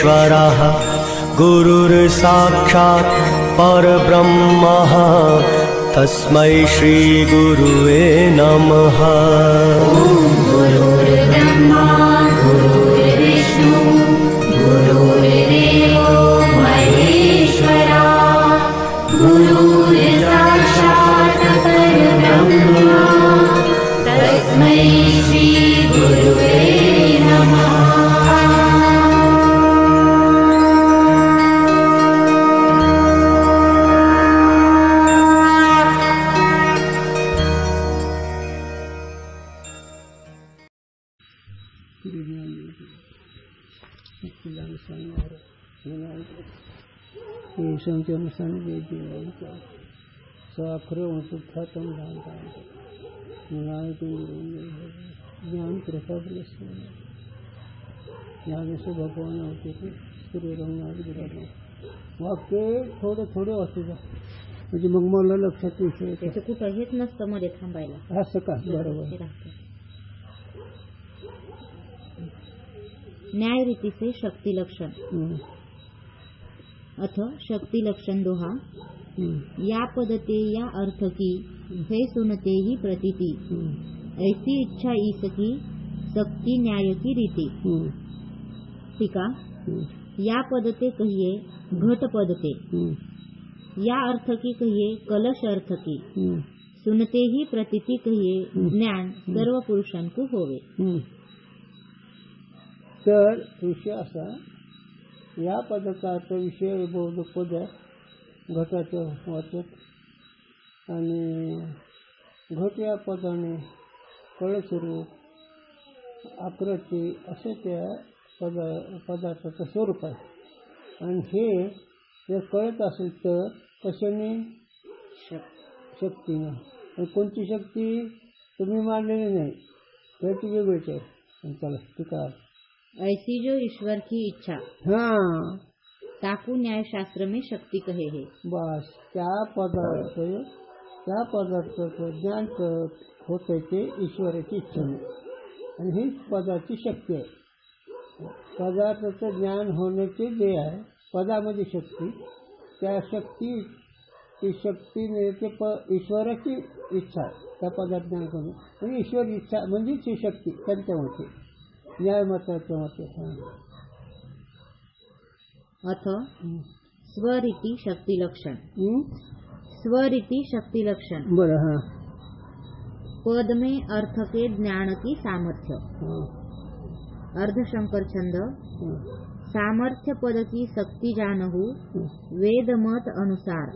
परमेश्वरः गुरुर्साक्षात् परब्रह्मः तस्मै श्री गुरुवे नमः। गुरुर्ब्रह्मा गुरुर्विष्णु गुरुर्देवो महेश्वरा गुरुर्साक्षात् परब्रह्मा तस्मै श्री गुरुवे नमः। ज्ञान कृपा ज्ञान से भगवान होते थे श्री रंगनाथ गिरा वाक्य थोडे थोडे वाचू द्या म्हणजे मग मला लक्षात विषय त्याचं कुठं हेच नसतं मध्ये थांबायला. असं का बरोबर. न्याय रीति से शक्ति लक्षण अथ शक्ति लक्षण दोहा या पदते या अर्थ की है सुनते ही प्रतीति ऐसी इच्छा ईसकी शक्ति न्याय की रीति. टीका या पदते कहिए घट पदते या अर्थ की कहिए कलश अर्थ की सुनते ही प्रतीति कहिए ज्ञान सर्व पुरुषांकू होवे. तर विषय असा या पदाचा अर्थ विषय बोध पद घटाचं वाचक आणि घट या पदाने कळस्वरूप आकृती असे त्या पदार्थाचं स्वरूप आहे. आणि हे जर कळत असेल तर कशाने शक्तीनं. कोणती शक्ती तुम्ही मानलेली नाही तर ती वेगळीच आहे. चला ठीक आहे. ऐसी जो ईश्वर की इच्छा हाँ ताकू न्याय शास्त्र में शक्ति कहे है. बस त्या पदार्थाचं ज्ञान होते ते ईश्वराची इच्छा नाही आणि ही पदाची शक्ती आहे. पदार्थाचं ज्ञान होण्याचे जे आहे पदामध्ये शक्ती त्या शक्ती ती शक्ती मिळते ईश्वराची इच्छा त्या पदार्थ ज्ञान करून आणि ईश्वर इच्छा म्हणजेच ही शक्ती त्यांच्या मते न्याय मताच्या मते. अथ स्वरीति शक्ति लक्षण स्वरीति शक्ति लक्षण. बरं. हाँ पद में अर्थ के ज्ञान की सामर्थ्य. अर्धशंकर छंद. सामर्थ्य पद की शक्ति जानहु वेद मत अनुसार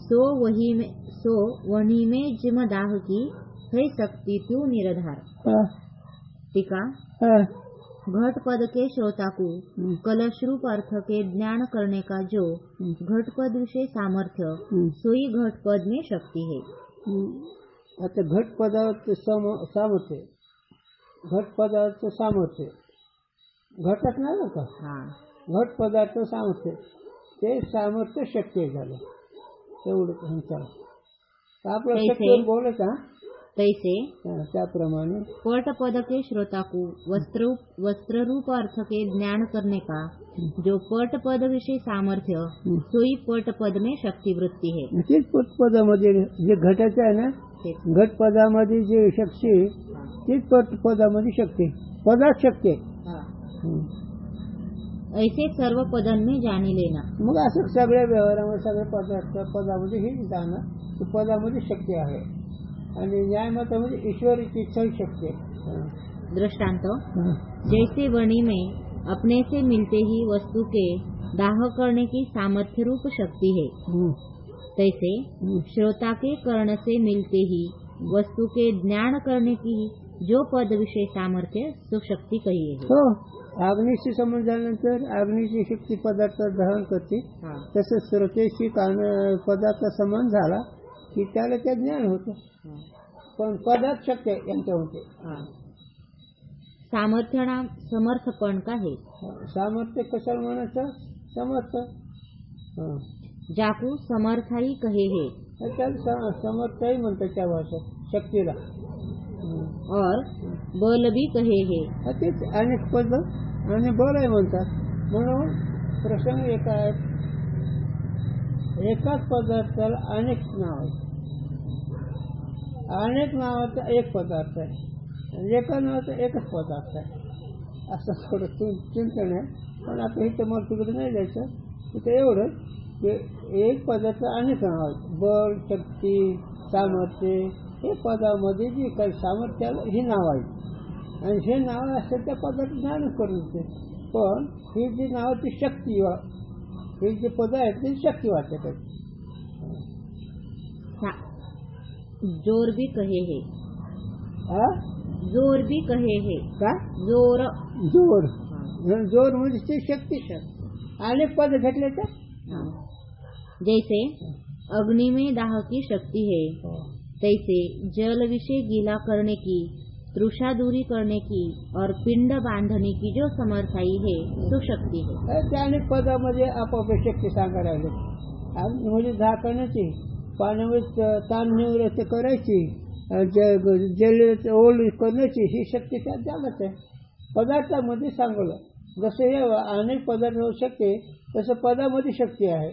सो वही में जिमदाह की है शक्ति क्यों निराधार. टीका घट पद के श्रोता को कलश रूप अर्थ के ज्ञान करने का जो घट पद विषय सामर्थ्य सोई घट पद में शक्ति है. आता घट पदार्थ सामर्थ्य घट पदार्थ सामर्थ्य घटक नाही का. घट पदार्थ सामर्थ्य ते सामर्थ्य शक्य झालं तेवढं. आपलं शक्य बोलत तैसे त्याप्रमाणे पट पद के श्रोता को वस्त्र रूप अर्थ के ज्ञान करने का जो पट पद विषय सामर्थ्य सोई पट पद में शक्ति वृत्ती है. तेच पट पदामध्ये जे घटाचं आहे ना घट पदामध्ये जे शक्ती तीच पट पदामध्ये शक्ती पदात शक्ती. ऐसे सर्व पदन में जाणी लेना. मग असं सगळ्या व्यवहारामध्ये सगळ्या पदामध्ये हे जाणं की पदामध्ये शक्ती आहे आणि न्यायमतामध्ये ईश्वरीची इच्छा शक्ती आहे. दृष्टांत जैसे वणी में अपने से मिलते ही वस्तु के दाह करने की सामर्थ्य रूप शक्ति है तैसे श्रोता के कर्ण से मिलते ही वस्तु के ज्ञान करने की जो पद विषय सामर्थ्य सो शक्ती कही है. हो अग्नीशी संबंध झाल्यानंतर अग्नीची शक्ती पदार्थ दहन करते तसंच श्रोतेशी पदार्थ संबंध झाला की त्याला त्या ज्ञान होतं. पण पदार्थ शक्य यांच्या होते. सामर्थ्य समर्थपण का है. सामर्थ्य कशाला म्हणायचं समर्थ जाकू समर्थाई कहे है. समर्थही म्हणतात त्या भाषेत शक्तीला. और बल भी कहे है. तेच अनेक पद आणि बरंही म्हणतात. म्हणून प्रसंग एक आहे, एकाच पदार्थाला अनेक नाव आहेत. अनेक नावाचा एक पदार्थ आहे आणि एका नावाचा एकच पदार्थ आहे. असं थोडं चिंतन आहे. पण आता इथं मला तिकडे नाही जायचं. तिथं एवढंच की एक पदार्थ अनेक नाव आहेत. बळ, शक्ती, सामर्थ्य, हे पदामध्ये जी काही सामर्थ्याला ही नाव आहेत आणि हे नाव असेल त्या पदार्थ ज्ञान करून देते. पण ही जी नाव ती शक्ती, हे जे पद आहेत ते शक्ती वाचक आहेत. जोर भी कहे है, जोर भी कहे है. का जोर जोर जोर म्हणजे ते शक्ती. अनेक पद घेतले तर जैसे अग्नि में दाह की शक्ति है, तैसे जल विषय गीला करने की, तृषा दूरी करणे की और पिंड बांधणे की जो समर्थाई है तो शक्ती है. त्या अनेक पदामध्ये आपापली शक्ती सांगायला लागली. म्हणजे झाकण्याची, पाण्यामध्ये ताण निवृत्त करायची, जल ओल करण्याची ही शक्ती त्या त्यालाच आहे. पदार्थामध्ये सांगलं जसं हे अनेक पदार्थ होऊ शकते तसं पदामध्ये शक्ती आहे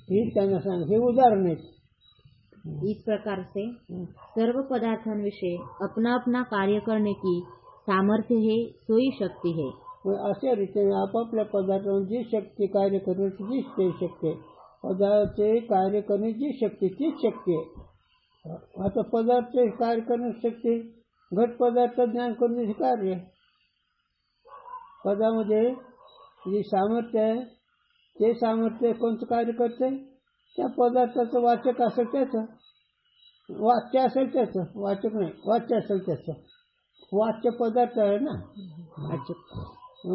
ही त्यांना सांग. हे उदाहरण आहेत. इस प्रकार से सर्व पदार्थांविषयी अपना अपना कार्य करने की सामर्थ्य है, सोई शक्ती है. अशा रीतीने आपापल्या पदार्थांवर जी शक्ती कार्य करण्याची जी शक्ती आहे, पदार्थाचे कार्य करण्याची जी शक्ती तीच शक्ती आहे. आता पदार्थ कार्य करण्याची शक्ती, घट पदार्थ ज्ञान करण्याचे कार्य. पदामध्ये जी सामर्थ्य आहे ते सामर्थ्य कोणतं कार्य करते? त्या पदार्थाचं वाचक असेल त्याचं, वाच्य असेल त्याचं, वाचक नाही वाच्य असेल त्याचं. वाच्य पदार्थ आहे ना,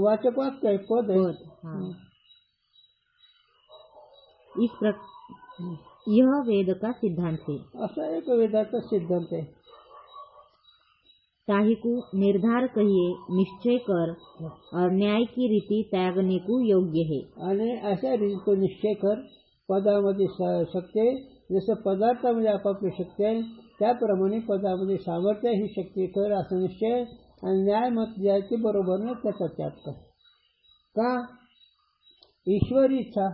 वाचक वाक्य आहे, पद आहे. यह वेद का सिद्धांत है. असा एक वेदाचा सिद्धांत आहे. ताही को निर्धार कहिए, निश्चय कर और न्याय की रीति त्यागने को योग्य है. आणि अशा रीती तो निश्चय कर. पदामध्ये शक्ती आहे, जसं पदार्थामध्ये आपापली शक्ती आहे त्याप्रमाणे पदामध्ये सामर्थ्य ही शक्ती कर असं निश्चय. आणि न्याय मत द्यायची बरोबर नाही त्याचा त्याग कर. का? ईश्वरी इच्छा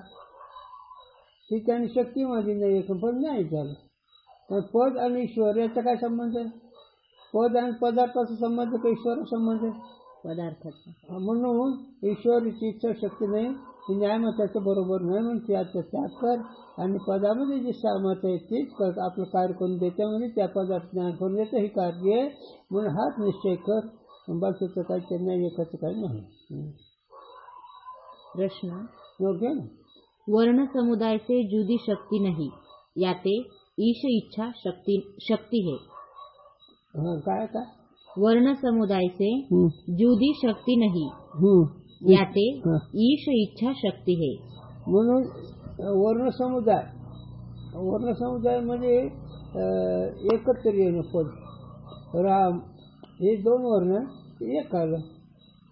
ती त्याने शक्तीमध्ये नाही, पण नाही झालं. पण पद आणि ईश्वर याचा काय संबंध आहे? पद आणि पदार्थाचा संबंध का ईश्वर संबंध आहे? पदार्थाचा. म्हणून ईश्वरीची इच्छा शक्ती नाही, ही न्यायमताचं बरोबर नाही म्हणून त्याचा त्याग कर. आणि पदामध्ये जे सामर्थ्य आहे तेच आपलं कार्य करून देते, म्हणजे त्या पदार्थ ज्ञान करून देतं हे कार्य आहे. म्हणून हाच निश्चय कर. बाकीचं काही ते नाही, एकाचं काही नाही. प्रश्न योग्य ना? वर्ण समुदाय से जुदी शक्ति नहीं, याते ईश इच्छा शक्ति है. काय काय? वर्ण समुदाय से जुदी शक्ति नहीं, याते ईश इच्छा शक्ति है. म्हणून वर्ण समुदाय म्हणजे एकत्र येणं. पद राम हे दोन वर्ण एक आलं.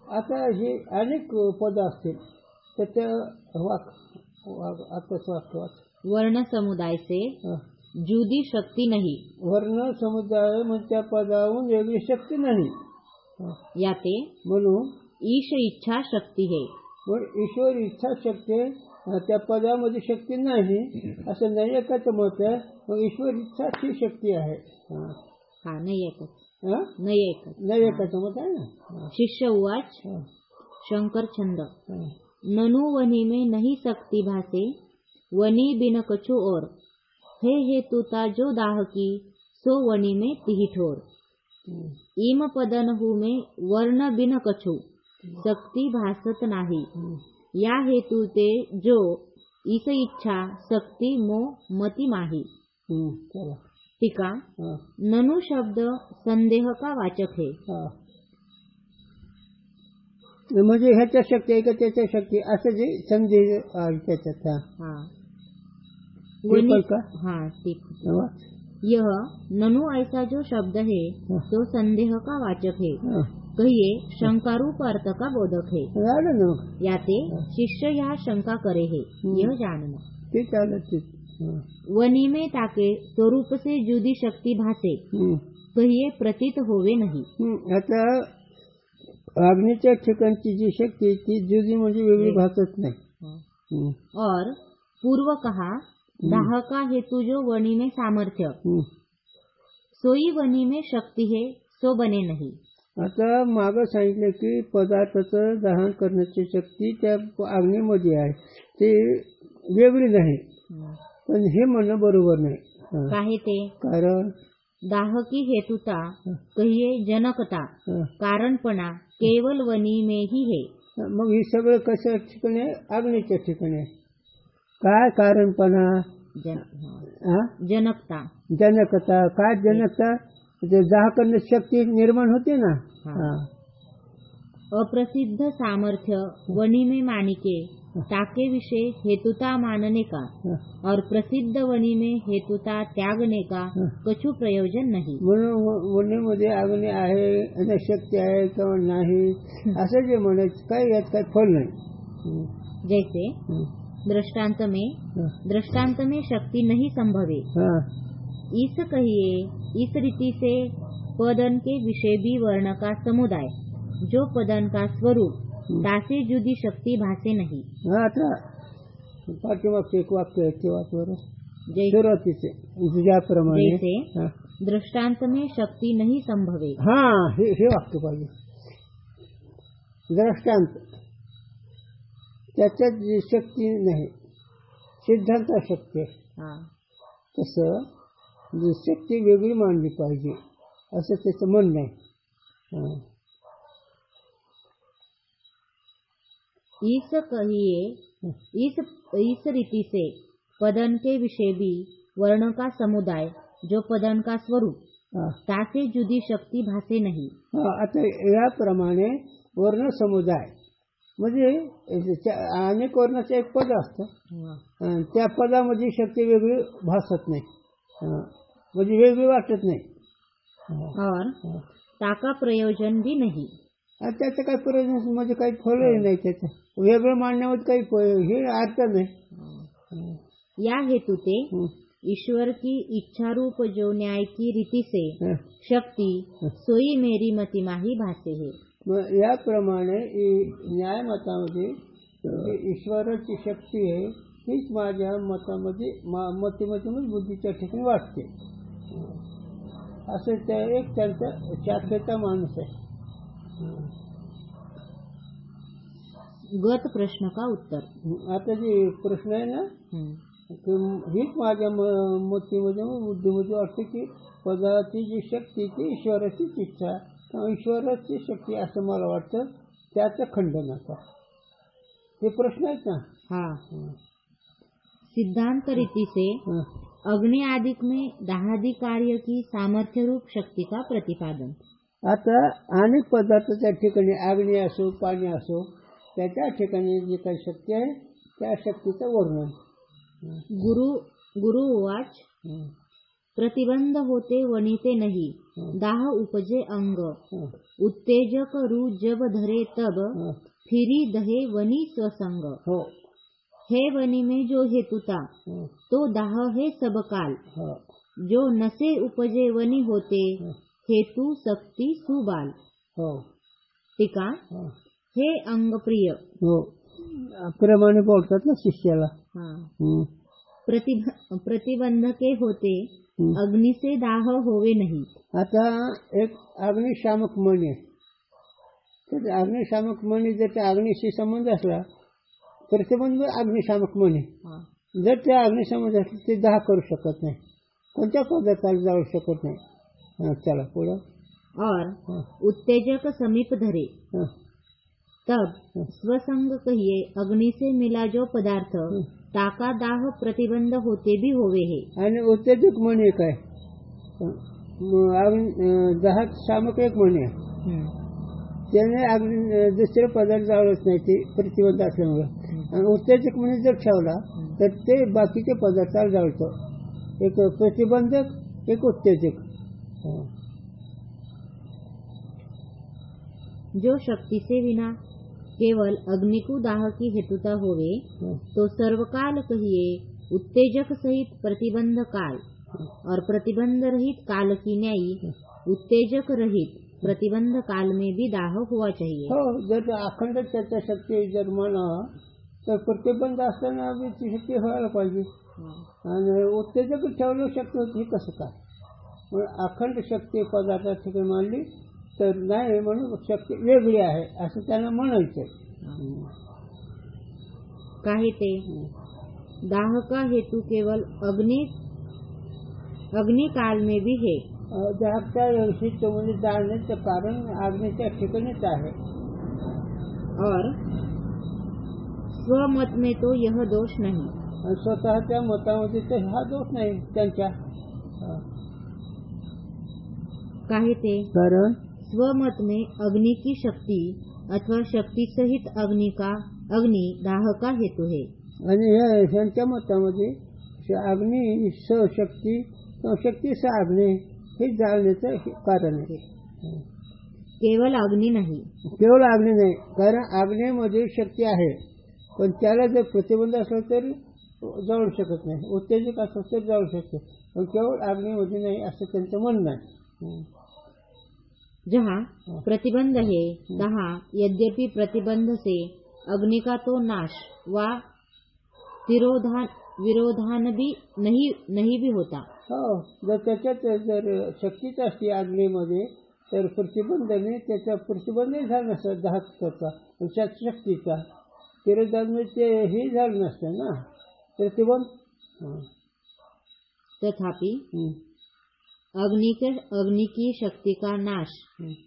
आता हे अनेक पद असतील तर त्या आताच वाक्य वाच. वर्ण समुदाय से जुदी शक्ति नहीं, वर्ण समुदाय म्हणजे त्या पदाहून वेगळी शक्ती नाही, याते म्हणून ईश इच्छा शक्ति है. ईश्वर इच्छा शक्ती त्या पदामध्ये शक्ती नाही असं नाही एकाचं मत आहे. मग ईश्वर इच्छा ही शक्ती आहे. नाही एकाचं मत आहे ना. शिष्य उवाच शंकर छंद. ननु वनी में नहीं सकती भासे, वनी बिन कछु और, हे तुता जो दाह की, सो वनी में तिहि ठोर. इम पदन हु में वर्ण बिन कछु, शक्ति भासत नाही, या हेतु ते जो इस इच्छा शक्ति मो मति माही. टीका. ननु शब्द संदेह का वाचक है. म्हणजे ह्याच्या शक्ती आहे का त्याच्या शक्ती असं जे संदेह त्याच्यात. यह ननु ऐसा जो शब्द है तो संदेह का वाचक है, कहिए शंकारूप अर्थ का बोधक है. याते शिष्य यह शंका करे है, यह जानना. वनी में ताके स्वरूप से जुदी शक्ति भासे, कहिए प्रतीत होवे नहीं. आता अग्नीच्या ठिकाणची जी शक्ती आहे ती जुदी म्हणजे वेगळी भासत नाही. हम्म. और पूर्व कहा दाह का हेतु जो वनी में सामर्थ्य सोई वनी में शक्ती है सो बने नाही. आता मागं सांगितलं की पदार्थाचं दहन करण्याची शक्ती त्या अग्नीमध्ये आहे, ते वेगळी नाही. पण हे म्हणणं बरोबर नाही. काहे ते कारण दाह की हेतुता कहिए जनकता कारणपणा केवल वनी में ही है. मग हे सगळं कशा ठिकाणी आहे? अग्नीच्या ठिकाणी आहे. काय कारणपणा? जनकता. जनकता. काय जनकता? जे दाह करण्याची शक्ती निर्माण होते ना. अप्रसिद्ध सामर्थ्य वनी में मानिके ताके विषय हेतुता मानने का और प्रसिद्ध वनी में हेतुता त्यागने का कछु प्रयोजन नहीं. म्हणून वनीमध्ये अग्नी आहे आणि शक्ती आहे किंवा नाही असं जे म्हणायचं काय यात काय फल नाही. जैसे दृष्टांत में शक्ति नहीं संभवे इस कहिए इस रीति से पदन के विषय भी वर्ण का समुदाय जो पदन का स्वरूप दासे जुदी शक्ती भासे नहीं. आता पाठीमागचं एक वाक्य आहे ते वाचवर जैसे ज्याप्रमाणे दृष्टांत में शक्ति नहीं संभवे. हे वाक्य पाहिजे. दृष्टांत त्याच्यात जी शक्ती नाही, सिद्धांत शक्ती आहे, तसं जी शक्ती वेगळी मानली पाहिजे असं त्याचं म्हणणं आहे. इस कहिए इस रीति से पदन के विषय भी वर्ण का समुदाय जो पदन का स्वरूप तासे जुदी शक्ती भासे नहीं. आता याप्रमाणे वर्ण समुदाय म्हणजे अनेक वर्णाचं एक पद असतं, त्या पदामध्ये शक्ती वेगळी भासत नाही, म्हणजे वेगळी वाटत नाही. और ताका प्रयोजन भी नहीं. त्याचं काही प्रयोजन म्हणजे काही फळही नाही, त्याचं वेगळं मांडण्यामध्ये काही हे अर्थ नाही. या हेतु ते ईश्वर की इच्छा रूप जो न्याय की रीति से शक्ति सोई मेरी मतिमा ही भासे है. याप्रमाणे न्याय मतामध्ये ईश्वराची शक्ती आहे हीच माझ्या मतामध्ये मतीमध्ये बुद्धीच्या ठिकाणी वाटते. असं त्या एक त्यांचा शाखेचा माणूस आहे. गत प्रश्न का उत्तर. आता जे प्रश्न आहे ना, हीच माझ्या मतीमध्ये बुद्धीमध्ये वाटते की पदाची जी शक्ती ती ईश्वराचीच इच्छा किंवा ईश्वराची शक्ती असं मला वाटतं. त्याचं खंडन आता हे प्रश्न आहेत ना. सिद्धांत रीति से अग्नि आदिक में दाहादि कार्य की सामर्थ्य रूप शक्ति का प्रतिपादन. आता अनेक पदार्थाच्या ठिकाणी अग्नी असो पाणी असो त्याच्या ठिकाणी जी काही शक्ती आहे त्या शक्तीचं वर्णन. गुरु उवाच प्रतिबंध होते वनिते नहीं दाह उपजे अंग उत्तेजक रु जब धरे तब फिरी दहे वनी स्वसंग. है वनी में जो हेतुता तो दाह है सब काल जो नसे उपजे वनी होते हेतु शक्ति सुबाल. टीका हे अंग प्रिय प्रमाणे बोलतात ना शिष्याला. प्रतिबंधके होते अग्नि से दाह होवे नहीं. आता एक अग्निशामक मणी आहे, तर अग्निशामक मणी जर त्या अग्निशी संबंध असला प्रतिबंध अग्निशामक मणी जर त्या अग्निसंबंध असले ते दाह करू शकत नाही, कोणत्या पदार्थाला जाऊ शकत नाही. चला पुढं. और उत्तेजक समीप धरे तब स्वसंग कहिए अग्नि से मिला जो पदार्थ ताका दाह प्रतिबंध होते भी होवे है. आणि उत्तेजक म्हणे काय दाह शामक एक म्हणे त्याने अग्नि दुसरे पदार्थ जाळत नाही ते प्रतिबंध असल्यामुळे. आणि उत्तेजक म्हणे जर ठेवला तर ते बाकीचे पदार्थाला जाळतो. एक प्रतिबंधक एक उत्तेजक. जो शक्ति से बिना केवल अग्नि को दाह की हेतुता होवे तो सर्वकाल कहिए उत्तेजक सहित प्रतिबंध काल और प्रतिबंध रहित काल की न्यायी उत्तेजक रहित प्रतिबंध काल में भी दाह हुआ चाहिए। हो, जर अखंड त्याच्या शक्ती जर म्हणा तर प्रतिबंध असताना बी ती शक्ती व्हायला पाहिजे. आणि उत्तेजक ठेवलं शक्ती होती कसं काय? म्हणून अखंड शक्ती पदार्था ठिकाणी मानली तर नाही, म्हणून शक्ती वेगळी आहे असं त्यांना म्हणायचं. काहे ते दाह का हेतु केवल अग्नि काल में भी है। दाहच्या विशिष्ट म्हणजे जाळण्याचं कारण अग्नीच्या ठिकाणीच आहे. और स्वमत में तो यह दोष नहीं। आणि स्वतःच्या मतामध्ये तर हा दोष नाही त्यांच्या. काहे ते कारण स्वमत में अग्नि की शक्ति अथवा शक्ति सहित अग्नि दाह का हेतु है। आणि ह्यांच्या मतामध्ये अग्नी शक्ती शक्ती अग्नी हे जाळण्याचं कारण आहे. केवळ अग्नि नाही, केवळ अग्नी नाही, कारण अग्नीमध्ये शक्ती आहे पण त्याला जर प्रतिबंध असला तर जाळू शकत नाही. उत्तेजक असलं तर जाळू शकते पण केवळ अग्नीमध्ये नाही असं त्यांचं म्हणणं आहे. जहाँ प्रतिबंध है तहाँ यद्यपि प्रतिबंध से अग्नि का तो नाश व विरोधान भी नहीं भी होता। हो, जर त्याच्यात जर शक्तीच असते अग्नीमध्ये तर प्रतिबंधाने त्याचा प्रतिबंधही झाला नसता धातूचा शक्तीचा. तिरोधान ते हे झालं नसतं ना प्रतिबंध. तथापि अग्नि की शक्ति का नाश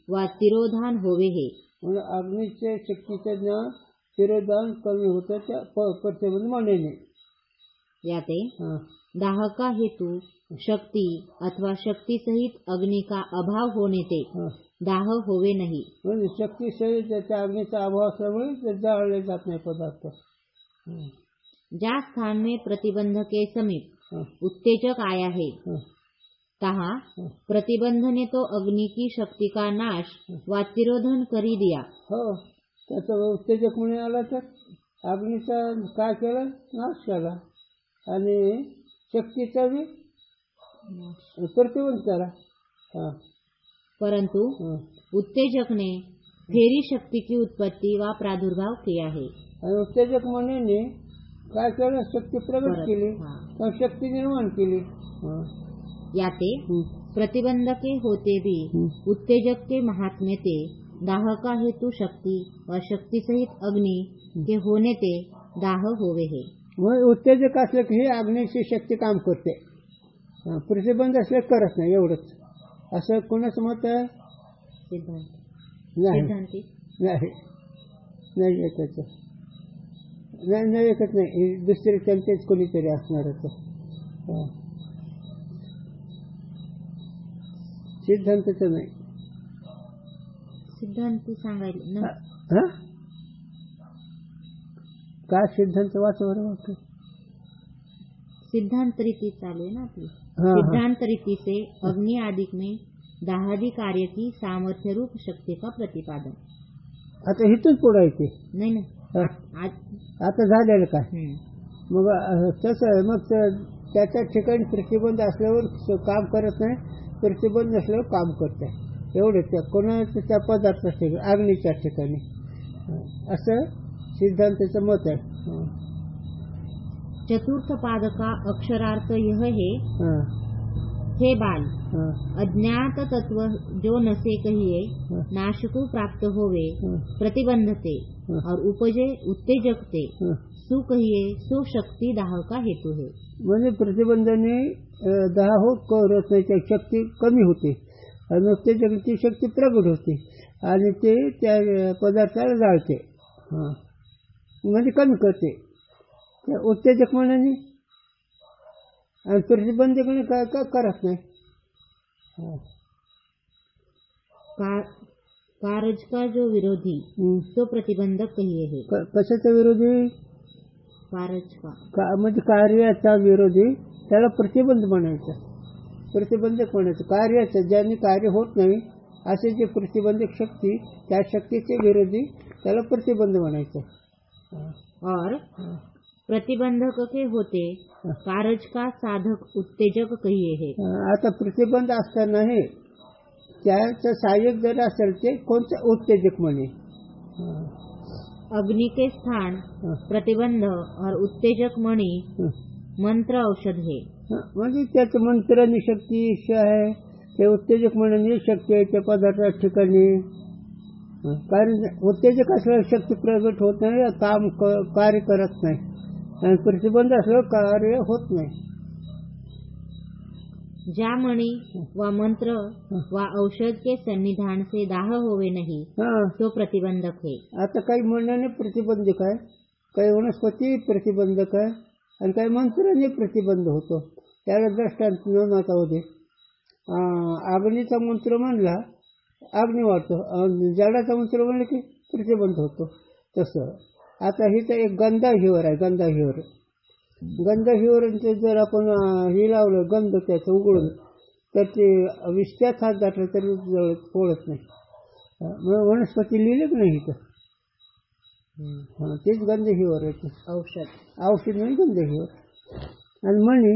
व तिरोधान होवे है। म्हणून अग्नीच्या शक्तीचं ज्ञान तिरोधान कमी होतं त्या प्रतिबंध म्हणणे. याते दाह का हेतु शक्ति अथवा शक्ति सहित अग्नि का अभाव होने ते दाह होवे नहीं। म्हणजे शक्ती सहित त्याच्या अग्नीचा अभाव असल्यामुळे ते जाळले जात नाही पदार्थ. ज्या स्थान में प्रतिबंध के समीप उत्तेजक आया है तहाँ प्रतिबंध ने तो अग्नि की शक्ति का नाश व तिरोधन करी दिया। हो, त्याचा उत्तेजक म्हणून आला तर अग्नीचा काय केलं? नाश केला आणि शक्तीचा भी प्रतिबंध करा. परंतु उत्तेजक ने फेरी शक्ति की उत्पत्ति व प्रादुर्भाव किया है। आणि उत्तेजक म्हणून काय केलं? शक्ती प्रगट केली, शक्ती निर्माण केली. याते प्रतिबंध के होते भी उत्तेजक के महात्म्य ते दाह का हेतु शक्ति और शक्ति सहित अग्नि के होने ते दाह होवे है। मग उत्तेजक असलं की हे अग्नीची शक्ती काम करते, प्रतिबंध असले करत नाही. एवढंच. असं कोणाचं मत आहे? सिद्धांती नाही ऐकायचं नाही ऐकत नाही. दुसरे त्यांचेच कोणीतरी असणारच. सिद्धांताचं नाही. सिद्धांती सांगायला काय सिद्धांत वाचवर वाटतं? सिद्धांत रीति चालू है ना आपली. सिद्धांत रीति से अग्नि आदि में दाहादि कार्य की सामर्थ्य रूप शक्ति का प्रतिपादन. आता इथून पुढे येते नाही आता झालेलं काय? मग तसं मग त्याच्या ठिकाणी प्रतिबंध असल्यावर काम करत नाही, प्रतिबंध नसल्यावर काम करत आहे. एवढंच. त्या कोणाच्या त्या पदार्थ अग्नीच्या ठिकाणी असं सिद्धांताचं मत आहे. चतुर्थ पाद का अक्षरार्थ यह है हे बाल अज्ञात तत्व जो नसे कहिए नाश को प्राप्त होवे प्रतिबंधते और उपजे उत्तेजकते सु कहिए सो शक्ति दाह का हेतु है. म्हणजे प्रतिबंधाने दाह हो करत नाही, त्या शक्ती कमी होते आणि उत्तेजकाची शक्ती प्रगट होते आणि ते त्या पदार्थाला जाळते, म्हणजे कमी करते. उत्तेजक म्हणून आणि प्रतिबंधक काय काय करत नाही. कारज का जो विरोधी तो प्रतिबंधक कहिए है. कशाचा विरोधी? कारज का म्हणजे कार्याचा विरोधी त्याला प्रतिबंध म्हणायचं, प्रतिबंधक म्हणायचं. कार्याचं ज्यांनी कार्य होत नाही असे जे प्रतिबंधक शक्ती त्या शक्तीचे विरोधी त्याला प्रतिबंध म्हणायचं. और प्रतिबंधक के होते कारज का साधक उत्तेजक कहिए है. आता प्रतिबंध असताना हे त्याचं सहाय्यक जर असेल ते कोणतं उत्तेजक म्हणे. अग्नि के स्थान प्रतिबंध और उत्तेजक मणि मंत्र औषध है. म्हणजे त्याचं मंत्राने शक्ती आहे, ते उत्तेजक म्हणून शक्ती आहे त्या पदार्थाच्या ठिकाणी. कारण उत्तेजक असल्यावर शक्ती प्रगट होत नाही, काम कार्य करत नाही, आणि प्रतिबंध असल्यावर कार्य होत नाही. ज्या मणि व मंत्र व औषध के सन्निधान से दाह होवे नहीं तो प्रतिबंधक है. आता काही म्हणण्याने प्रतिबंधक आहे, काही वनस्पती प्रतिबंधक आहे, आणि काही मंत्राने प्रतिबंध होतो. त्याला दृष्टांत नवनाथा होते. अग्नीचा मंत्र म्हणला अग्नी वाढतो, जडाचा मंत्र म्हणलं की प्रतिबंध होतो. तसं आता ही तर एक गंधाहिवर आहे. गंधाहिवरांचे जर आपण हे लावलं गंध त्याचं उघडून, तर ते 20 हात दाटलं तरी पोळत नाही. वनस्पती लिहिलं नाही तर तेच गंधहिवर आहे. औषध नाही गंधहिवर. आणि म्हणे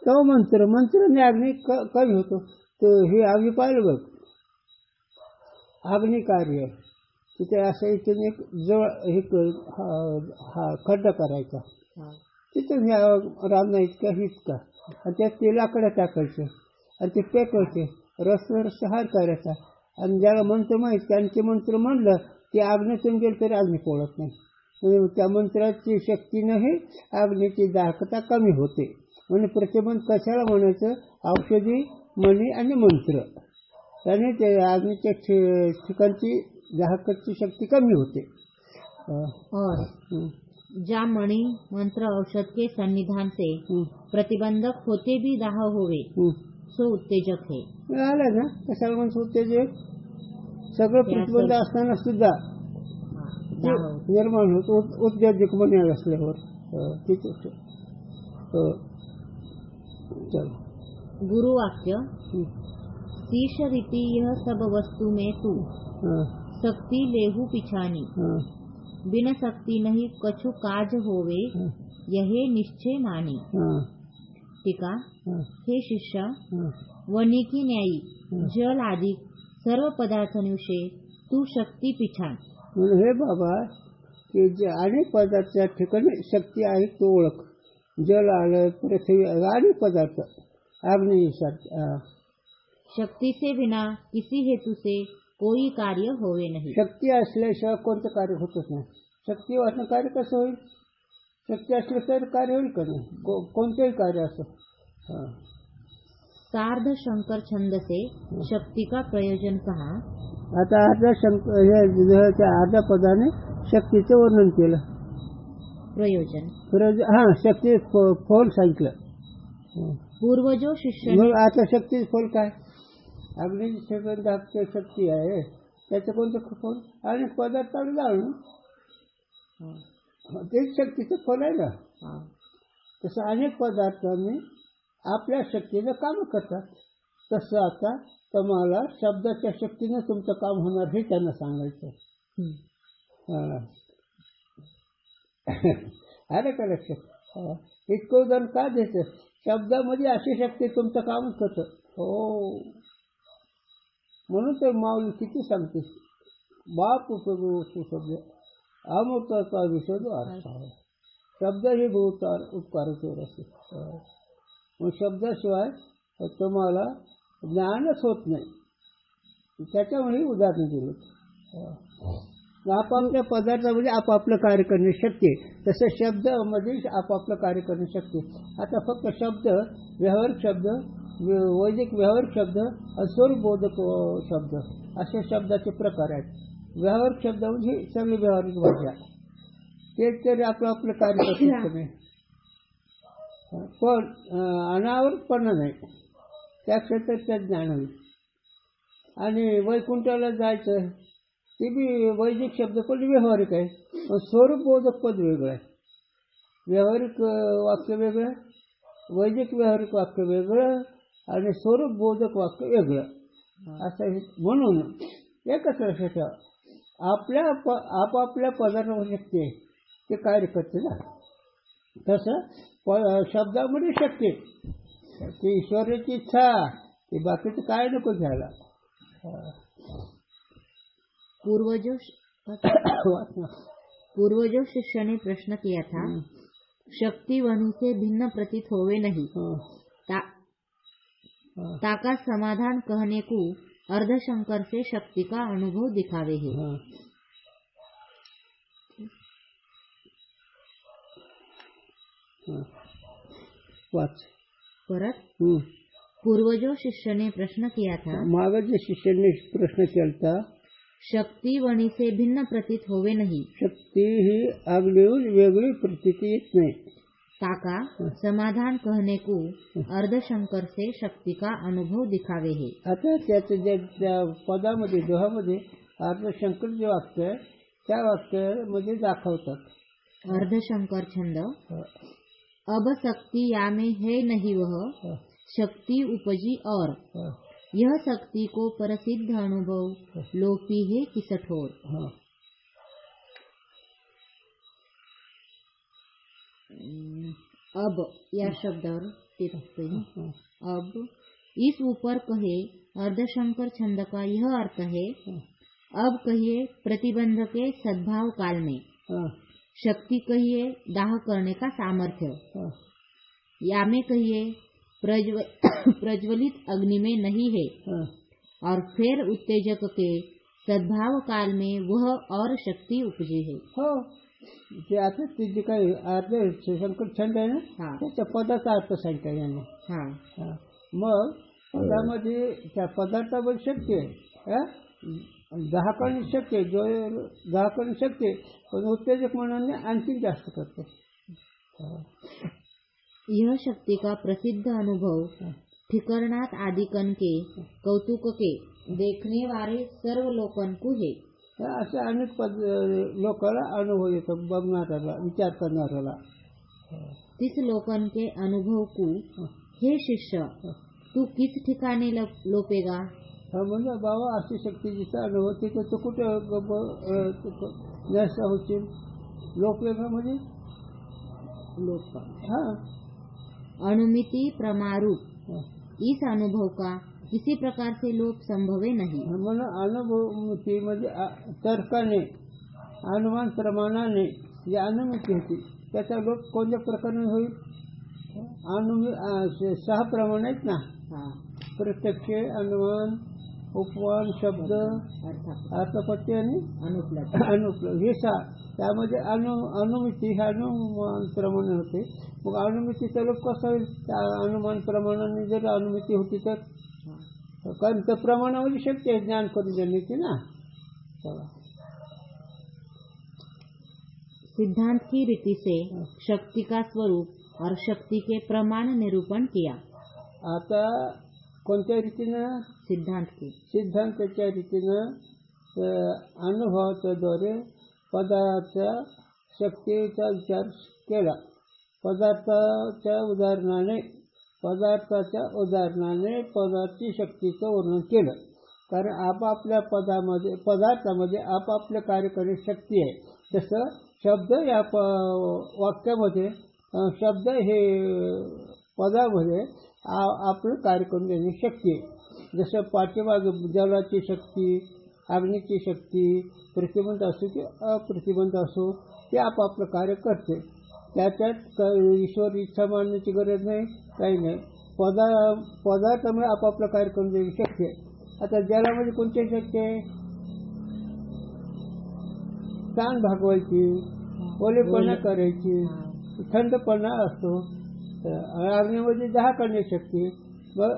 तो मंत्राने अग्नी कमी होतो. तर हे आम्ही पाहिलं बघ, अग्नि कार्य आहे तिथे असं इथून एक जवळ एक हा खड्डा करायचा, तिथून ह्या रामना इतका आणि त्यात ते लाकडं टाकायचं आणि ते पेटवायचे, रस हार करायचा. आणि ज्याला मंत्र माहीत त्यांचे मंत्र म्हणलं ते अग्नीतून गेलं तरी अग्नी पोळत नाही. म्हणजे त्या मंत्राची शक्तीनंही अग्नीची दाहकता कमी होते. म्हणजे प्रतिबंध कशाला म्हणायचं? औषधी मणी आणि मंत्र, त्याने ते अग्नीच्या ठिकाणची दाहकची शक्ती कमी होते. और ज्या मणि मंत्र औषध के सन्निधान से प्रतिबंधक होते भी दाह होवे सो उत्तेजक है. आलं ना कशाला म्हणतो उत्तेजक? सगळं प्रतिबंध असताना सुद्धा निर्माण होतो उत्तेजक म्हणायला असल्यावर. गुरुवाक्य शीश रीति यह सब वस्तु में तू शक्ति लेहु पिछानी बिन शक्ति नहीं कछु काज होवे यहे निश्चय मानी. टीका. हे शिष्य, वनी की न्यायी जल आदि सर्व पदार्थांविषयी तू शक्ती पिछाण. हे बाबा, की जे अनेक पदार्थाच्या ठिकाणी शक्ती आहे तो ओळख. जल आलं, पृथ्वी, अनेक पदार्थ, अग्नि, शक्ति से बिना किसी हेतु से कोई कार्य होवे नहीं. शक्ती असल्याशिवाय कोणतं कार्य होतच नाही. शक्ती वाटणं कार्य कसं होईल? शक्ती असलं तर कार्य होईल का नाही? कोणतेही कार्य असं. सार्ध शंकर छंद से शक्ति का प्रयोजन कहा. आता अर्ध्या पदाने शक्तीचं वर्णन केलं. प्रयोजन शक्ती फल सांगितलं. पूर्वजो शिष्य. मग आता शक्तीचं फल काय? अग्निची शक्ती आहे, त्याचं कोणतं फल? अनेक पदार्थाला जाणून तेच शक्तीचं फल आहे ना. तसं अनेक पदार्थांनी आपल्या शक्तीनं काम करतात. तसं आता तुम्हाला शब्दाच्या शक्तीनं तुमचं काम होणार हे त्यांना सांगायचं. अरे का लक्षात? इतकं उदाहरण का द्यायचं? शब्दामध्ये अशी शक्ती तुमचं कामच करतं. हो, म्हणून तर माऊली किती सांगते, बाप उपयोग शब्द अमृताचा विशोध अर्थ. शब्द हे भूतार उपकारचोर असते. मग शब्दाशिवाय तुम्हाला ज्ञानच होत नाही. त्याच्यामुळे उदाहरण दिलं. आपापल्या पदार्थामध्ये आपापलं कार्य करणे शक्य आहे. तसं शब्दामध्ये आपापलं कार्य करणे शक्य आहे. आता फक्त शब्द, व्यावहारिक शब्द, वैदिक व्यावहारिक शब्द, स्वरूपबोधक शब्द असे शब्दाचे प्रकार आहेत. व्यावहारिक शब्द म्हणजे सगळी व्यावहारिक भाषा, तेच तरी आपलं कार्य करते. पण अनावरतपणा नाही, त्या क्षेत्रात ज्ञान होईल. आणि वैकुंठाला जायचं ते बी वैदिक शब्द पण व्यावहारिक आहे, पण स्वरूपबोधक पद वेगळं आहे. व्यावहारिक वाक्य वेगळं, वैदिक व्यावहारिक वाक्य वेगळं, आणि स्वरूपबोधक वाक्य वेगळं असं. म्हणून एकच लक्षात ठेवा, आपापल्या पदार्थावर शक्ती आहे ते कार्य करते ना. तसं शब्दामध्ये शक्ती ती ईश्वराची इच्छा, ते बाकीचं काय नको घ्यायला. पूर्वजों शिष्य ने प्रश्न किया था, शक्ति वणि से भिन्न प्रतीत होवे नहीं, ताका समाधान कहने को अर्धशंकर से शक्ति का अनुभव दिखावे है। परत पूर्वजों शिष्य ने प्रश्न किया था, मागच्या शिष्याने प्रश्न केला, शक्ती वणी से भिन्न प्रतीत होवे नहीं, शक्ती ही आगलीहून वेगळी प्रतीती येत नाही, ताका समाधान कहने को अर्धशंकर से शक्ती का अनुभव दिखावे है। आता त्या पदामध्ये दोहामध्ये अर्धशंकर जे वाक्य आहे त्या वाक्यामध्ये दाखवतात। अर्धशंकर छंद, अब शक्ति या में है नहीं वह, शक्ति उपजी और, यह शक्ति को प्रसिद्ध अनुभव लोपी है कि सठोर। अब या शब्द अब इस ऊपर कहे अर्धशंकर छंद का यह अर्थ है, अब कहिए प्रतिबंध के सद्भाव काल में, शक्ति कहिए दाह करने का सामर्थ्य, या में कहिए प्रज्वलित अग्नि में नहीं है, और फिर उत्तेजक के सद्भाव काल में वह और शक्ति उपजी है। जे आता ते जे काही अर्धशंकर छंद आहे ना त्याच्या पदाचा अर्थ सांगता याने। मग पदामध्ये त्या पदार्थावर शक्य आहे, दहा करणे शक्य आहे, जो दहा करणे शक्य आहे, पण उत्तेजक म्हणून आणखी जास्त करते। यह शक्ति का प्रसिद्ध अनुभव ठिकरनाथ आदिकन के कौतुक के देखने वाले सर्व लोकन को है। असे अनेक लोकांना अनुभव येतो, बघणाऱ्याला, विचार करणाऱ्याला। तिस लोकन के अनुभव को हे शिष्य तू किस ठिकाणी लोपेगा? म्हणजे बाबा अशी शक्ती जिचा अनुभव तिथे तू कुठे नष्ट होशील? लोपेगा म्हणजे लोप। अनुमिति प्रमारूप इस अनुभव का किसी प्रकार से लोप संभवे नहीं। म्हणून अनुमिती म्हणजे तर्काने, अनुमान प्रमाणाने जी अनुमिती होती त्याचा लोप कोणत्या प्रकारे होईल? सहा प्रमाण आहेत ना, प्रत्यक्ष, अनुमान, उपमान, शब्द, अर्थपत्ती आणि अनुप्लव हे सहा। त्यामध्ये अनुमिती हे अनुमान प्रमाण होते। मग अनुमितीचा लोप कसा होईल? त्या अनुमान प्रमाणाने जर अनुमिती होती तर, कारण त्या प्रमाणामध्ये शक्य आहे ज्ञान करून देण्याची ना। सिद्धांत की रीति से शक्ति का स्वरूप और शक्ति के प्रमाण निरूपण किया। आता कोणत्या रीतीनं? सिद्धांताच्या रीतीनं अनुभवाच्या द्वारे पदार्थाच्या शक्तीचा विचार केला। पदार्थाच्या उदाहरणाने पदार्थाची शक्तीचं वर्णन केलं। कारण आपापल्या पदार्थामध्ये आपापल्या कार्य करण्याची शक्ती आहे। तसं शब्द या वाक्यामध्ये, शब्द हे पदामध्ये आपलं कार्य करून देण्याची शक्ती आहे। जसं पाठीमागे जलाची शक्ती, अग्नीची शक्ती, प्रतिबंध असो की अप्रतिबंध असो, ते आपापलं कार्य करते। त्याच्यात ईश्वर इच्छा मानण्याची गरज नाही, काही नाही। पदार्थामुळे आपापलं कार्य करून देण्याची शक्ती आहे। आता जलामध्ये कोणती शक्ती आहे? ताण भागवायची, ओलेपणा करायची, थंडपणा असतो। अग्नीमध्ये दाह करण्याची शक्ती। मग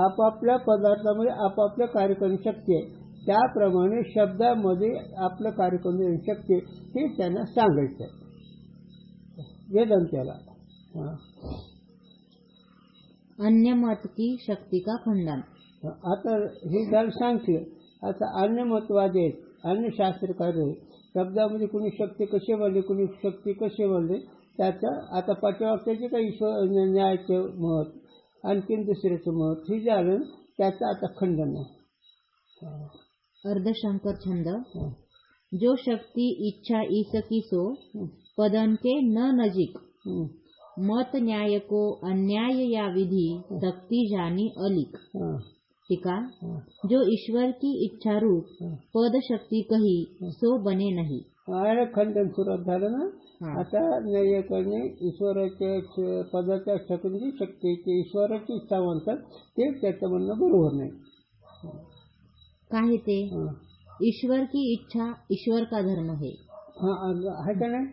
आपापल्या पदार्थामध्ये आपापलं कार्य करण्याची शक्ती आहे। त्याप्रमाणे शब्दामध्ये आपलं कार्य करून देण्याची शक्ती हे त्यांना सांगायचं आहे वेदांताला। अन्य मत की शक्ती का खंडन। आता हे झालं सांगितलं। आता अन्य मतवादी आहेत, अन्य शास्त्रकार आहेत, शब्दामध्ये कुणी शक्ती कशी बोलले, कुणी शक्ती कशी बोलले, त्याचं आता पाठ्यवाक्याचे काही ईश्वर न्यायाचं मत, आणखीन दुसऱ्याचं मत हे झालं, त्याचं आता खंडन आहे। अर्धशंकर छंद, जो शक्ति इच्छा ईस की सो पदन के न नजीक, मत न्याय को अन्याय या विधि शक्ति जानी अलिक। टीका हाँ, जो ईश्वर की इच्छा रूप हाँ. पद शक्ती कही सो बने नहीं. आणि खंडन सुरुवात झालं ना. हा. आता नैयायिकांनी ईश्वराच्या पदाच्या शकून जी शक्ती ती ईश्वराची इच्छा म्हणतात ते त्याचं म्हणणं बरोबर नाही. काय ते हा. ईश्वर की इच्छा ईश्वर का धर्म है. हा, आहे का नाही.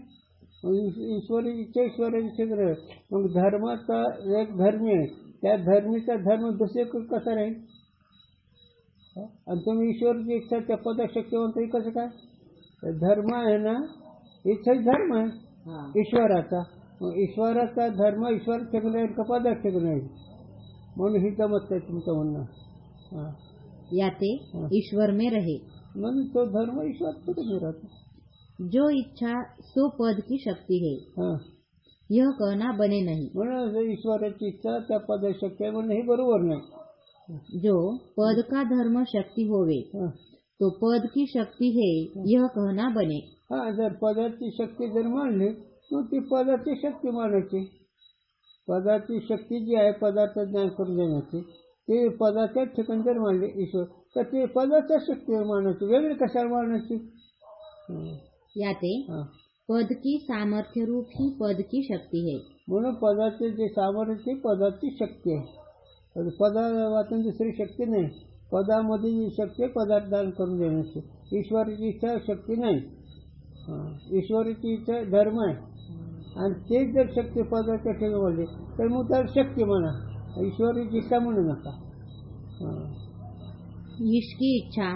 ईश्वरी इच्छा ईश्वराची क्षेत्र आहे. मग धर्माचा एक धर्मी आहे, त्या धर्मीचा धर्म दुसरे कसा राहील. आणि तुम्ही ईश्वराची इच्छा त्या पदाशक्ती म्हणतो कसं काय. धर्म आहे ना, इच्छा धर्म आहे हा. ईश्वराचा. मग ईश्वराचा धर्म ईश्वर ठेकून राहील का पदार्थ ठेकून राहील. म्हणून ही गमत आहे तुमचं म्हणणं. हा. याते ईश्वर में रहे. म्हणून तो धर्म ईश्वर कुठे राहतो. जो इच्छा सो पद की शक्ती है हा. यह कहना बने नहीं. म्हणून ईश्वराची इच्छा त्या पदाशक्ती आहे म्हणून हे बरोबर नाही. जो पद का धर्म शक्ती होवे हा. तो पद की शक्ती है यह कहना बने. हा, जर पदाची शक्ती जर मानली मग ती पदाची शक्ती मानायची. पदाची शक्ती जी आहे पदार्थ ज्ञान करून देण्याची ते पदाच्या ठिकाणी जर मानले ईश्वर तर ते पदाच्या शक्तीवर मानायची, वेगळी कशाला मानायची. याते हा. पद की सामर्थ्य रूप ही पद की शक्ती है. म्हणून पदाचे जे सामर्थ्य ती पदाची शक्ती आहे. पदा वाचून दुसरी शक्ती नाही. पदामध्ये जी शक्ती आहे पदार्थ दान करून देण्याची. ईश्वराची इच्छा शक्ती नाही. ईश्वराची इच्छा धर्म आहे आणि तेच जर शक्ती पदाच्या ठिकाणी म्हणले तर मग त्याला शक्ती म्हणा, ईश्वराची इच्छा म्हणू नका. इसकी इच्छा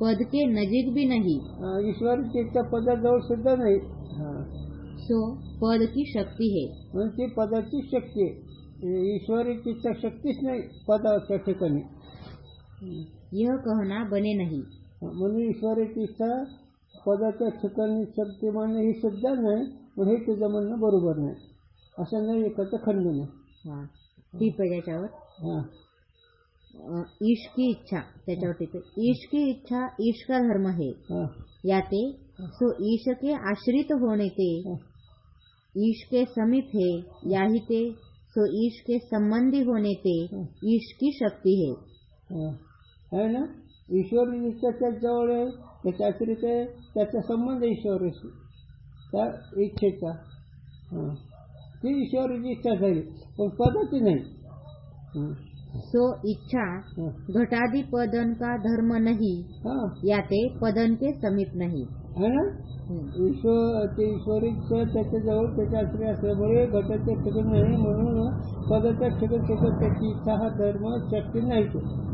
पद के नजीक भी नहीं. ईश्वराची इच्छा पदाजवळ सुद्धा नाही. सो पद की शक्ती है. म्हणून ती पदाची शक्ती आहे. ईश्वराची इच्छा शक्तीच नाही पदाच्या ठिकाणी. यह कहना बने नहीं. म्हणून ईश्वराची इच्छा पदाच्या ठिकाणी शक्ती मानणे ही सुद्धा नाही. हे तुझं म्हणणं बरोबर नाही. असं नाही एकाचं खंडन आहे. हा. टीप आहे त्याच्यावर. हा. ईश की इच्छा त्याच्यावर टीप आहे. ईश की इच्छा ईश का धर्म है. हा. याते सो ईश के आश्रित होने ते ईश के समीप है. याही ते सो ईश के संबंधी होने ते ईश की शक्ती है. है ना. ईश्वर इच्छा त्याच जवळ आहे, त्याच्या आश्रित आहे, त्याचा संबंध ईश्वराशी त्या इच्छेचा. ती ईश्वराची इच्छा झाली पण पदाची नाही. सो इच्छा घटादी पदन का धर्म नहीं. याते पदन के समीप नहीं. है ना. ते ईश्वरी इच्छा त्याच्या जवळ त्याच्या आश्रय असल्यामुळे घटाच्या ठिकाणी नाही. म्हणून पदाच्या ठिकाणी सुद्धा त्याची इच्छा हा धर्म शक्ती नाही.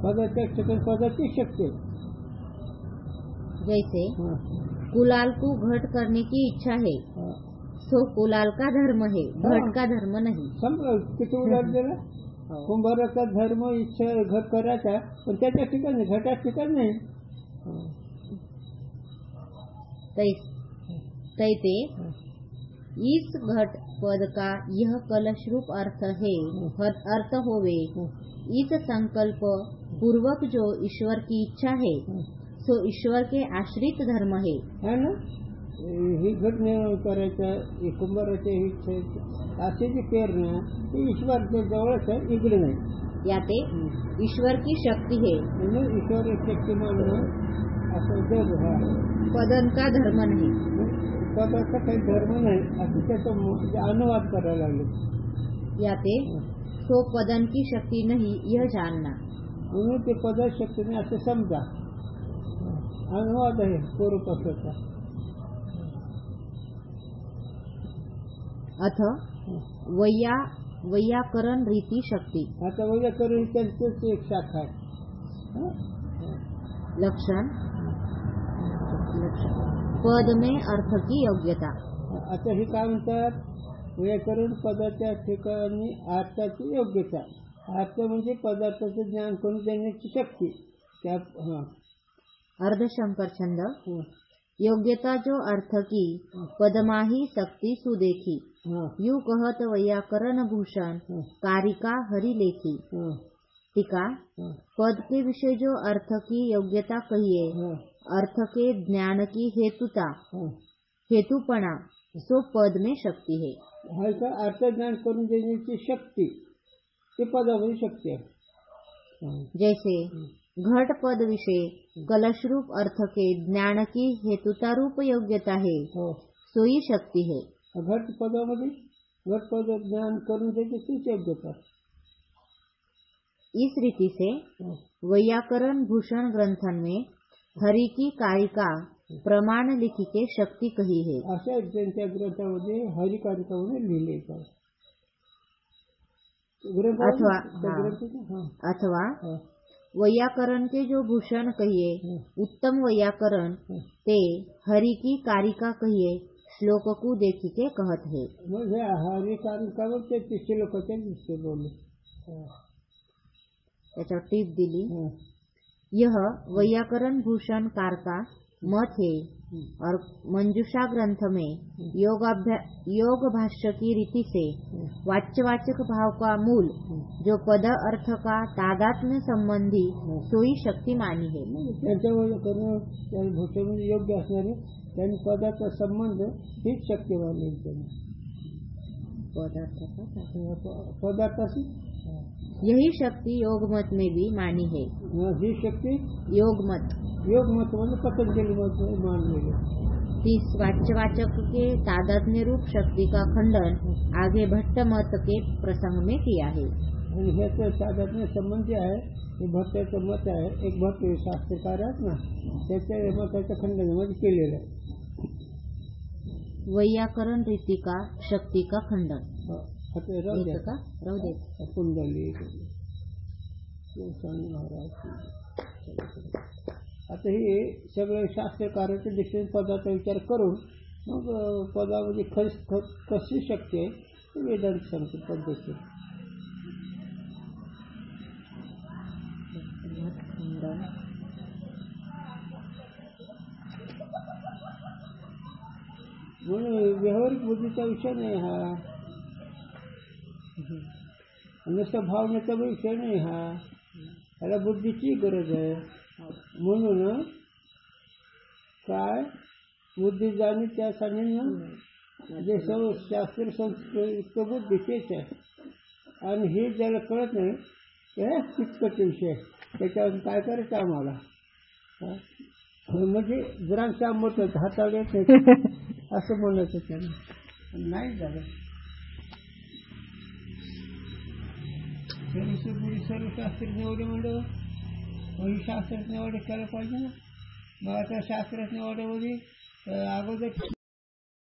पदाच्या ठिकाणी पदाची शक्ती. जैसे कुलाल को घट करने की इच्छा है सो कुलाल का धर्म है, घट का धर्म नहीं. समजा किती उदाहरण दिलं. कुंभाराचा धर्म इच्छा घट करायचा पण त्याच्या ठिकाणी घटाच्या ठिकाणी नाही. तैते इस घट पद का यह कलश रूप अर्थ है. अर्थ होवे इस संकल्प पूर्वक जो ईश्वर की इच्छा है सो ईश्वर के आश्रित धर्म है. ना. ही घट निर्माण करायचा कुंभाराच्या इच्छा असे जी प्रेरणा ती ईश्वरच्या जवळच आहे, इकडे नाही. याते ईश्वर की शक्ती है. म्हणून ईश्वर शक्ती मानणं असं जग हा पदन का धर्म नाही. पदाचा काही धर्म नाही असं त्याचा अनुवाद करायला लागले. याते सो पदन की शक्ती नहीं यह जानना. म्हणून ते पदा शक्ती नाही असं समजा. अनुवाद आहे पूर्वपक्षाचा. अथ वैयाकरण रीती शक्ती. आता वैयाकरण त्यांचंच एक शाखा आहे. लक्षण पद में अर्थ की योग्यता. आता हे काय म्हणतात. वैयाकरण पदाच्या ठिकाणी अर्थाची योग्यता. अर्थ म्हणजे पदार्थाचं ज्ञान करून देण्याची शक्ती. त्या अर्धशंकर छंद. योग्यता जो अर्थ की पदमाही शक्ति सुदेखी. यू कहत वैयाकरण भूषण कारिका हरि लेखी. टीका पद के विषय जो अर्थ की योग्यता कहिए अर्थ के ज्ञान की हेतुता हेतुपणा सो पद में शक्ती है. अर्थ ज्ञान करून देण्याची शक्ती ते पदामध्ये शक्ती आहे. जैसे घट पद विषय कलश रूप अर्थ के ज्ञान की हेतुता रूप योग्यता है, सोई शक्ति है। घट पदामध्ये घट पद ज्ञान करून त्याची तीच योग्यता। इस रीति से वैयाकरण भूषण ग्रंथन में हरि की कारिका प्रमाण लिखी के शक्ति कही है। अशा त्यांच्या ग्रंथामध्ये हरिकारिकामध्ये लिहिले का अथवा वैयाकरण के जो भूषण कहिए उत्तम वैयाकरण ते हरि की कारिका कहिए श्लोक को देखी के कहत है। म्हणजे हरिकारिकावर ते श्लोक ते बोलले त्याच्यावर टीप दिली। यह वैयाकरण भूषण कार का मत है और मंजूषा ग्रंथ में योग भाष्य की रीति से वाच्यवाचक भाव का मूल जो पद अर्थ का तादात्म्य संबंधी सोई शक्ति मानी है। त्याच्यावर भाषेमध्ये योग्य असणारे त्यांनी पदाचा संबंध हीच शक्ती मानली पदार्थाशी। यही शक्ति योग मत में भी मानी है। ही शक्ती योग मत म्हणजे पतंजलि मत मानलेली। इस वाच्यवाचक के तादात्म्य रूप शक्ति का खंडन आगे भट्ट मत के प्रसंग में किया है। आणि ह्याचं तादात्म्य संबंधी आहे हे भट्टाचं मत आहे। एक भट्ट शास्त्रकार आहेत ना त्याच्या मताचं खंडन मध्ये केलेलं आहे। वैयाकरण रीति का शक्ति का खंडन कुंडली आता हे सगळे शास्त्रकाराच्या दृष्टीने पदाचा विचार करून मग पदामध्ये कशी शक्ती आहे वेदांत सांगतो पद्धती। म्हणून व्यावहारिक बुद्धीचा विषय नाही हा, नुसतं भावनेचा विषय नाही हा, याला बुद्धीची गरज आहे। म्हणून काय बुद्धी जाणी त्यासाठी ना जे सर्व शास्त्र संस्कृत बुद्धी तेच आहे आणि हे ज्याला कळत नाही हे किचकट विषय त्याच्यावर काय करायचं आम्हाला म्हणजे ग्रामश्याम मोठं हाताळले असं म्हणायचं त्यानं नाही झालं। सर्व शास्त्रज्ञ एवढे म्हणलं वही शास्त्रज्ञ एवढे केलं पाहिजे ना। मग आता शास्त्रज्ञ एवढे अगोदर